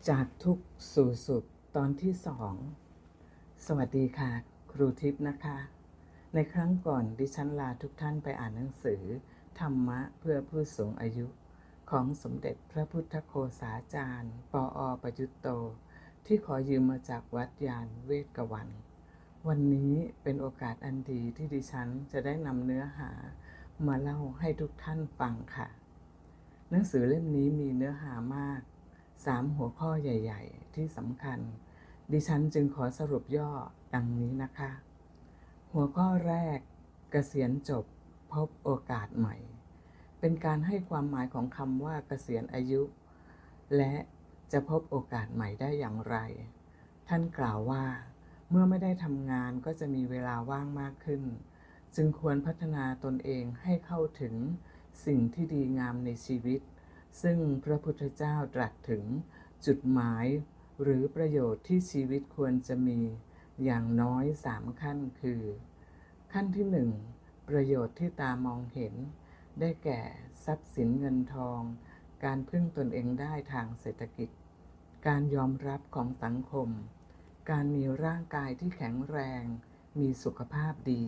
จากทุกข์สู่สุขตอนที่สองสวัสดีค่ะครูทิพย์นะคะในครั้งก่อนดิฉันลาทุกท่านไปอ่านหนังสือธรรมะเพื่อผู้สูงอายุของสมเด็จพระพุทธโฆษาจารย์ปอ.ประยุตโตที่ขอยืมมาจากวัดยานเวทกวันวันนี้เป็นโอกาสอันดีที่ดิฉันจะได้นำเนื้อหามาเล่าให้ทุกท่านฟังค่ะหนังสือเล่มนี้มีเนื้อหามาก3หัวข้อใหญ่ๆที่สำคัญดิฉันจึงขอสรุปย่อดังนี้นะคะหัวข้อแรกเกษียณจบพบโอกาสใหม่เป็นการให้ความหมายของคำว่าเกษียณอายุและจะพบโอกาสใหม่ได้อย่างไรท่านกล่าวว่าเมื่อไม่ได้ทำงานก็จะมีเวลาว่างมากขึ้นจึงควรพัฒนาตนเองให้เข้าถึงสิ่งที่ดีงามในชีวิตซึ่งพระพุทธเจ้าตรัสถึงจุดหมายหรือประโยชน์ที่ชีวิตควรจะมีอย่างน้อย3ขั้นคือขั้นที่1ประโยชน์ที่ตามองเห็นได้แก่ทรัพย์สินเงินทองการพึ่งตนเองได้ทางเศรษฐกิจการยอมรับของสังคมการมีร่างกายที่แข็งแรงมีสุขภาพดี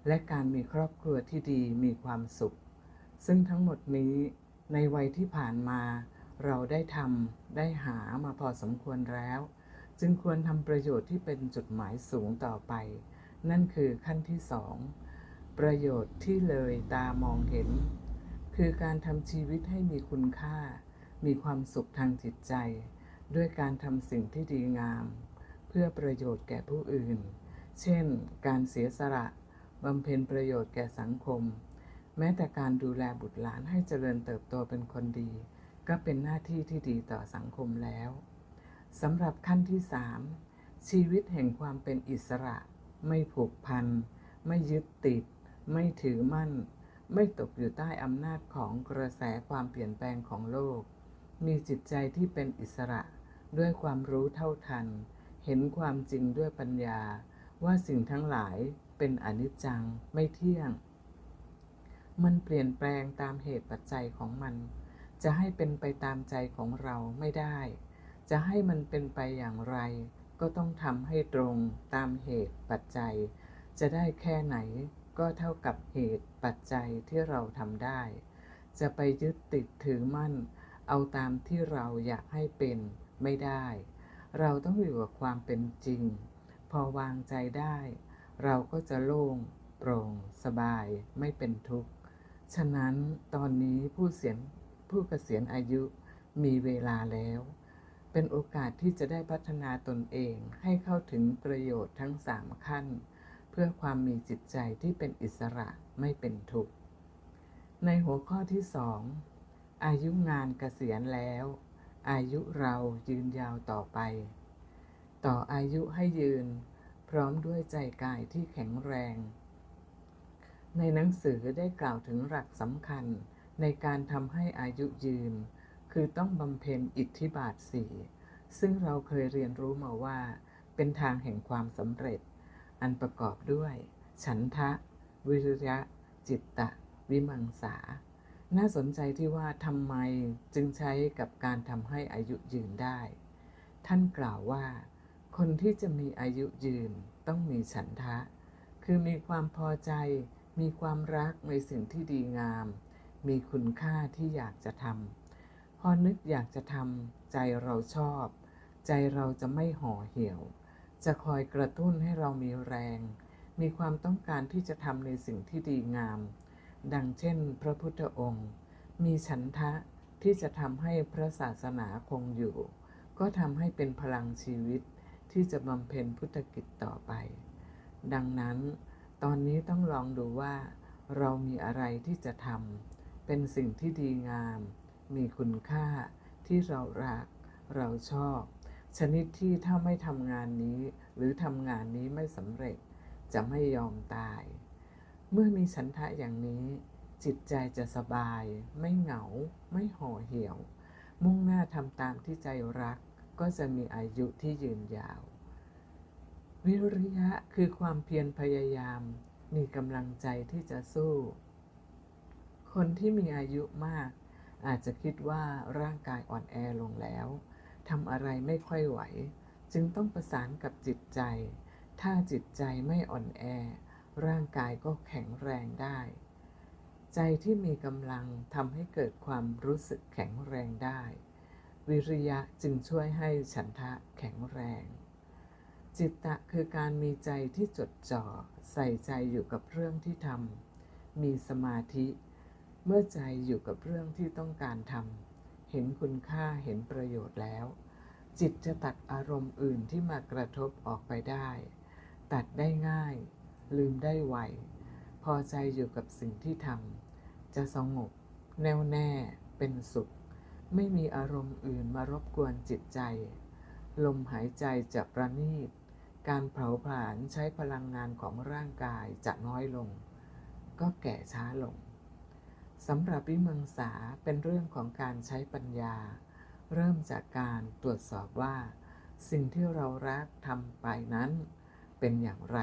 และการมีครอบครัวที่ดีมีความสุขซึ่งทั้งหมดนี้ในวัยที่ผ่านมาเราได้หามาพอสมควรแล้วจึงควรทำประโยชน์ที่เป็นจุดหมายสูงต่อไปนั่นคือขั้นที่2ประโยชน์ที่เลยตามองเห็นคือการทำชีวิตให้มีคุณค่ามีความสุขทางจิตใจด้วยการทำสิ่งที่ดีงามเพื่อประโยชน์แก่ผู้อื่นเช่นการเสียสละบำเพ็ญประโยชน์แก่สังคมแม้แต่การดูแลบุตรหลานให้เจริญเติบโตเป็นคนดีก็เป็นหน้าที่ที่ดีต่อสังคมแล้วสำหรับขั้นที่3ชีวิตแห่งความเป็นอิสระไม่ผูกพันไม่ยึดติดไม่ถือมั่นไม่ตกอยู่ใต้อำนาจของกระแสความเปลี่ยนแปลงของโลกมีจิตใจที่เป็นอิสระด้วยความรู้เท่าทันเห็นความจริงด้วยปัญญาว่าสิ่งทั้งหลายเป็นอนิจจังไม่เที่ยงมันเปลี่ยนแปลงตามเหตุปัจจัยของมันจะให้เป็นไปตามใจของเราไม่ได้จะให้มันเป็นไปอย่างไรก็ต้องทำให้ตรงตามเหตุปัจจัยจะได้แค่ไหนก็เท่ากับเหตุปัจจัยที่เราทำได้จะไปยึดติดถือมั่นเอาตามที่เราอยากให้เป็นไม่ได้เราต้องอยู่กับความเป็นจริงพอวางใจได้เราก็จะโล่งโปร่งสบายไม่เป็นทุกข์ฉะนั้นตอนนี้ผู้เกษียณอายุมีเวลาแล้วเป็นโอกาสที่จะได้พัฒนาตนเองให้เข้าถึงประโยชน์ทั้ง3ขั้นเพื่อความมีจิตใจที่เป็นอิสระไม่เป็นทุกข์ในหัวข้อที่2อายุงานเกษียณแล้วอายุเรายืนยาวต่อไปต่ออายุให้ยืนพร้อมด้วยใจกายที่แข็งแรงในหนังสือได้กล่าวถึงหลักสำคัญในการทำให้อายุยืนคือต้องบำเพ็ญอิทธิบาท4ซึ่งเราเคยเรียนรู้มาว่าเป็นทางแห่งความสำเร็จอันประกอบด้วยฉันทะวิริยะจิตตะวิมังสาน่าสนใจที่ว่าทำไมจึงใช้กับการทำให้อายุยืนได้ท่านกล่าวว่าคนที่จะมีอายุยืนต้องมีฉันทะคือมีความพอใจมีความรักในสิ่งที่ดีงามมีคุณค่าที่อยากจะทำพอนึกอยากจะทำใจเราชอบใจเราจะไม่ห่อเหี่ยวจะคอยกระตุ้นให้เรามีแรงมีความต้องการที่จะทำในสิ่งที่ดีงามดังเช่นพระพุทธองค์มีฉันทะที่จะทำให้พระศาสนาคงอยู่ก็ทำให้เป็นพลังชีวิตที่จะบำเพ็ญพุทธกิจต่อไปดังนั้นตอนนี้ต้องลองดูว่าเรามีอะไรที่จะทำเป็นสิ่งที่ดีงามมีคุณค่าที่เรารักเราชอบชนิดที่ถ้าไม่ทำงานนี้หรือทำงานนี้ไม่สำเร็จจะไม่ยอมตายเมื่อมีฉันทะอย่างนี้จิตใจจะสบายไม่เหงาไม่ห่อเหี่ยวมุ่งหน้าทำตามที่ใจรักก็จะมีอายุที่ยืนยาววิริยะคือความเพียรพยายามมีกำลังใจที่จะสู้คนที่มีอายุมากอาจจะคิดว่าร่างกายอ่อนแอลงแล้ว ทำอะไรไม่ค่อยไหวจึงต้องประสานกับจิตใจ ถ้าจิตใจไม่อ่อนแอร่างกายก็แข็งแรงได้ ใจที่มีกำลังทำให้เกิดความรู้สึกแข็งแรงได้ วิริยะจึงช่วยให้ฉันทะแข็งแรง จิตตะคือการมีใจที่จดจ่อใส่ใจอยู่กับเรื่องที่ทำมีสมาธิ เมื่อใจอยู่กับเรื่องที่ต้องการทำเห็นคุณค่าเห็นประโยชน์แล้วจิตจะตัดอารมณ์อื่นที่มากระทบออกไปได้ตัดได้ง่ายลืมได้ไวพอใจอยู่กับสิ่งที่ทำจะสงบแน่วแน่เป็นสุขไม่มีอารมณ์อื่นมารบกวนจิตใจลมหายใจจะประณีตการเผาผลาญใช้พลังงานของร่างกายจะน้อยลงก็แก่ช้าลงสำหรับวิมังสาเป็นเรื่องของการใช้ปัญญาเริ่มจากการตรวจสอบว่าสิ่งที่เรารักทำไปนั้นเป็นอย่างไร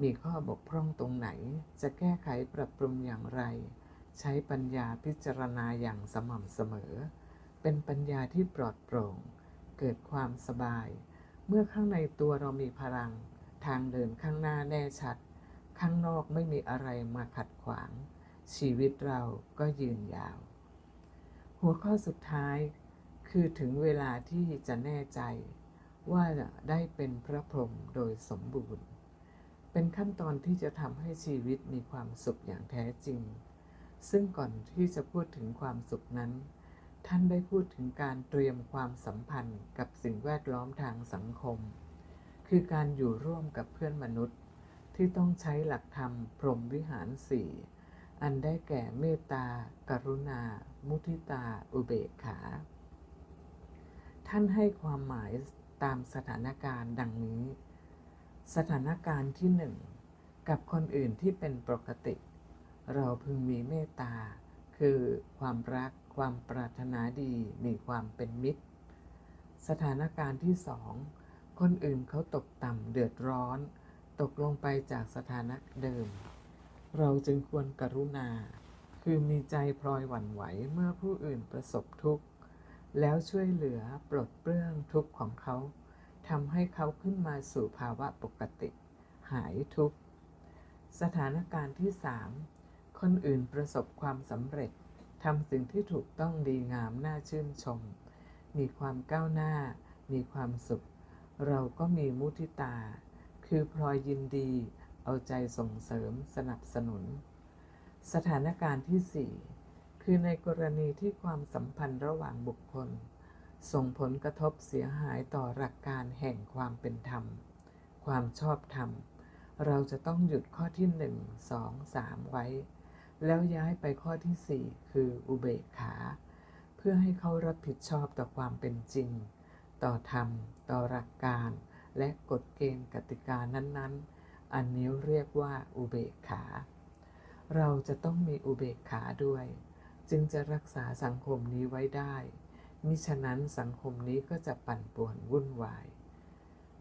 มีข้อบกพร่องตรงไหนจะแก้ไขปรับปรุงอย่างไรใช้ปัญญาพิจารณาอย่างสม่ำเสมอเป็นปัญญาที่ปลอดโปร่งเกิดความสบายเมื่อข้างในตัวเรามีพลังทางเดินข้างหน้าแน่ชัดข้างนอกไม่มีอะไรมาขัดขวางชีวิตเราก็ยืนยาวหัวข้อสุดท้ายคือถึงเวลาที่จะแน่ใจว่าได้เป็นพระพรหมโดยสมบูรณ์เป็นขั้นตอนที่จะทำให้ชีวิตมีความสุขอย่างแท้จริงซึ่งก่อนที่จะพูดถึงความสุขนั้นท่านได้พูดถึงการเตรียมความสัมพันธ์กับสิ่งแวดล้อมทางสังคมคือการอยู่ร่วมกับเพื่อนมนุษย์ที่ต้องใช้หลักธรรมพรหมวิหารสี่อันได้แก่เมตตากรุณามุทิตาอุเบกขาท่านให้ความหมายตามสถานการณ์ดังนี้สถานการณ์ที่1กับคนอื่นที่เป็นปกติเราพึงมีเมตตาคือความรักความปรารถนาดีมีความเป็นมิตรสถานการณ์ที่2คนอื่นเขาตกต่ำเดือดร้อนตกลงไปจากสถานะเดิมเราจึงควรกรุณาคือมีใจพลอยหวั่นไหวเมื่อผู้อื่นประสบทุกข์แล้วช่วยเหลือปลดเปลื้องทุกข์ของเขาทำให้เขาขึ้นมาสู่ภาวะปกติหายทุกข์สถานการณ์ที่3คนอื่นประสบความสำเร็จทำสิ่งที่ถูกต้องดีงามน่าชื่นชมมีความก้าวหน้ามีความสุขเราก็มีมุทิตาคือพลอยยินดีเอาใจส่งเสริมสนับสนุนสถานการณ์ที่4คือในกรณีที่ความสัมพันธ์ระหว่างบุคคลส่งผลกระทบเสียหายต่อหลักการแห่งความเป็นธรรมความชอบธรรมเราจะต้องหยุดข้อที่1 2 3ไว้แล้วย้ายไปข้อที่4คืออุเบกขาเพื่อให้เขารับผิดชอบต่อความเป็นจริงต่อธรรมต่อหลักการและกฎเกณฑ์กติกานั้นๆอันนี้เรียกว่าอุเบกขาเราจะต้องมีอุเบกขาด้วยจึงจะรักษาสังคมนี้ไว้ได้มิฉะนั้นสังคมนี้ก็จะปั่นป่วนวุ่นวาย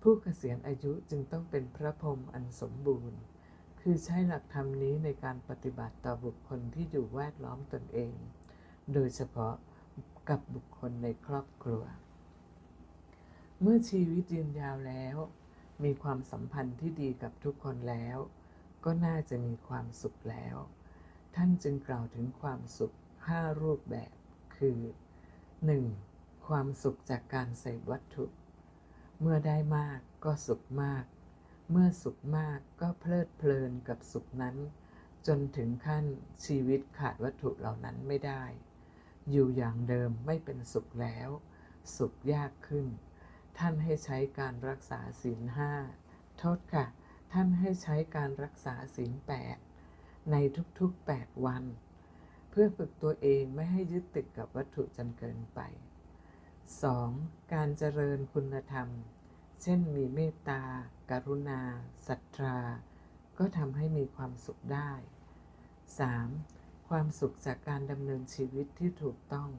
ผู้เกษียณอายุจึงต้องเป็นพระพรหมอันสมบูรณ์คือใช้หลักธรรมนี้ในการปฏิบัติต่อบุคคลที่อยู่แวดล้อมตนเองโดยเฉพาะกับบุคคลในครอบครัวเมื่อชีวิตยืนยาวแล้วมีความสัมพันธ์ที่ดีกับทุกคนแล้วก็น่าจะมีความสุขแล้วท่านจึงกล่าวถึงความสุข5รูปแบบคือ 1. ความสุขจากการเสพวัตถุเมื่อได้มากก็สุขมากเมื่อสุขมากก็เพลิดเพลินกับสุขนั้นจนถึงขั้นชีวิตขาดวัตถุเหล่านั้นไม่ได้อยู่อย่างเดิมไม่เป็นสุขแล้วสุขยากขึ้นท่านให้ใช้การรักษาศีล5โทษค่ะท่านให้ใช้การรักษาศีล8ในทุกๆ8วันเพื่อฝึกตัวเองไม่ให้ยึดติดกับวัตถุจนเกินไป 2. การเจริญคุณธรรมเช่นมีเมตตากรุณาศรัทธาก็ทำให้มีความสุขได้ 3. ความสุขจากการดำเนินชีวิตที่ถูกต้อง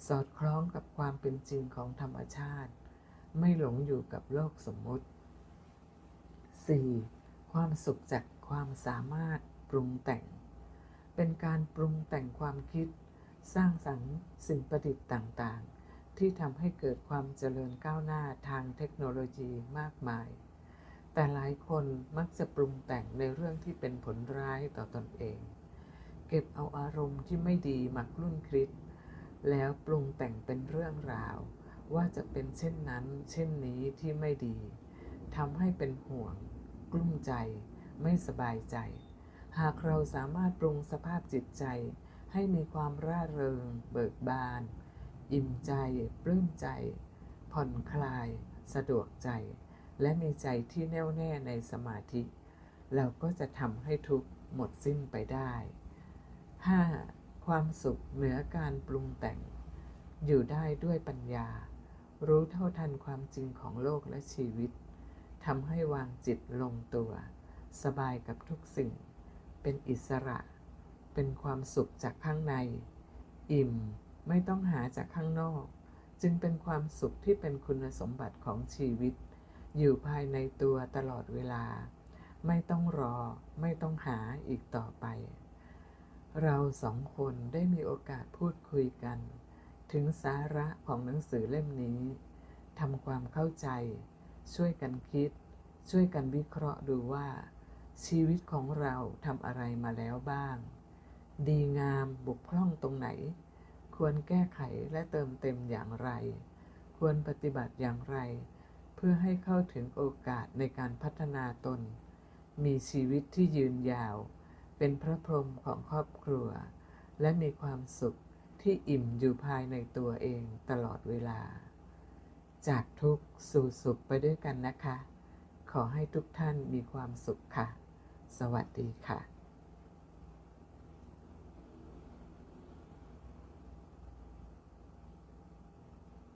สอดคล้องกับความเป็นจริงของธรรมชาติไม่หลงอยู่กับโลกสมมติ 4. ความสุขจากความสามารถปรุงแต่งเป็นการปรุงแต่งความคิดสร้างสรรค์สิ่งประดิษฐ์ต่างๆ ที่ทำให้เกิดความเจริญก้าวหน้าทางเทคโนโลยีมากมาย แต่หลายคนมักจะปรุงแต่งในเรื่องที่เป็นผลร้ายต่อตนเอง เก็บเอาอารมณ์ที่ไม่ดีมากลุ่นคิดแล้วปรุงแต่งเป็นเรื่องราวว่าจะเป็นเช่นนั้นเช่นนี้ที่ไม่ดีทำให้เป็นห่วงกลุ้มใจไม่สบายใจหากเราสามารถปรุงสภาพจิตใจให้มีความร่าเริงเบิกบานอิ่มใจปลื้มใจผ่อนคลายสะดวกใจและมีใจที่แน่วแน่ในสมาธิเราก็จะทำให้ทุกข์หมดสิ้นไปได้ 5. ความสุขเหนือการปรุงแต่งอยู่ได้ด้วยปัญญารู้เท่าทันความจริงของโลกและชีวิตทำให้วางจิตลงตัวสบายกับทุกสิ่งเป็นอิสระเป็นความสุขจากข้างในอิ่มไม่ต้องหาจากข้างนอกจึงเป็นความสุขที่เป็นคุณสมบัติของชีวิตอยู่ภายในตัวตลอดเวลาไม่ต้องรอไม่ต้องหาอีกต่อไปเราสองคนได้มีโอกาสพูดคุยกันถึงสาระของหนังสือเล่มนี้ทำความเข้าใจช่วยกันคิดช่วยกันวิเคราะห์ดูว่าชีวิตของเราทำอะไรมาแล้วบ้างดีงามบกพร่องตรงไหนควรแก้ไขและเติมเต็มอย่างไรควรปฏิบัติอย่างไรเพื่อให้เข้าถึงโอกาสในการพัฒนาตนมีชีวิตที่ยืนยาวเป็นพระพรหมของครอบครัวและมีความสุขที่อิ่มอยู่ภายในตัวเองตลอดเวลาจากทุกข์สู่สุขไปด้วยกันนะคะขอให้ทุกท่านมีความสุขค่ะสวัสดีค่ะ